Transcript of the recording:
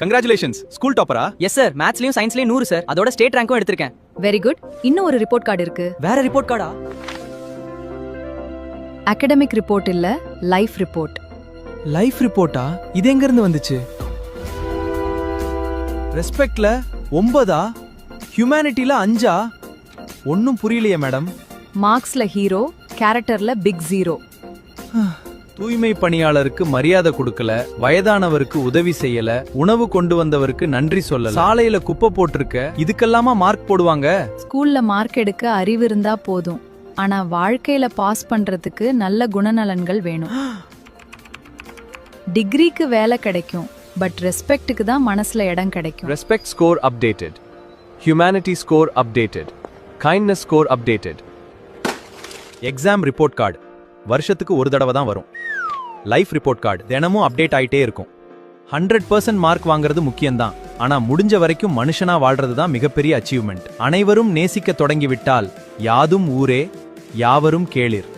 Congratulations school டாப்பரா? Yes sir, மேத்ஸ்லயும் சயின்ஸ்லயும் 100 சார். அதோட ஸ்டேட் ரேங்க்கும் எடுத்திருக்கேன். Very good. இன்னும் ஒரு ரிப்போர்ட் கார்டு இருக்கு. வேற ரிப்போர்ட் கார்டா? அகாடமிக் ரிப்போர்ட் இல்ல, லைஃப் ரிப்போர்ட். லைஃப் ரிப்போர்ட்டா? இது எங்க இருந்து வந்துச்சு? ரெஸ்பெக்ட்ல 9, ஹியூமனிட்டில 5. ஒன்னும் புரியலையே மேடம். மார்க்ஸ்ல ஹீரோ, கேரக்டர்ல பிக் ஜீரோ. தூய்மை பணியாளருக்கு மரியாதை கொடுக்கல, வயதானவருக்கு உதவி செய்யல, உணவு கொண்டு வந்தவருக்கு நன்றி சொல்லல, சாலையில குப்பை போட்டிருக்க, இதுக்கெல்லாமா மார்க் போடுவாங்க? ஸ்கூல்ல மார்க் எடுக்க அறிவு இருந்தா போதும், ஆனா வாழ்க்கையில பாஸ் பண்றதுக்கு நல்ல குணநலன்கள் வேணும். டிகிரிக்கு வேலை கிடைக்கும், பட் ரெஸ்பெக்ட்டுக்கு தான் மனசுல இடம் கிடைக்கும். Respect score updated. Humanity score updated. Kindness score updated. Exam report card வருஷத்துக்கு ஒரு தடவை தான் வரும். லைஃப் ரிப்போர்ட் கார்டு தினமும் அப்டேட் ஆயிட்டே இருக்கும். 100% மார்க் வாங்குறது முக்கியம்தான், ஆனா முடிஞ்ச வரைக்கும் மனுஷனா வாழ்றது தான் மிகப்பெரிய அச்சீவ்மெண்ட். அனைவரும் நேசிக்க தொடங்கிவிட்டால் யாதும் ஊரே யாவரும் கேளிர்.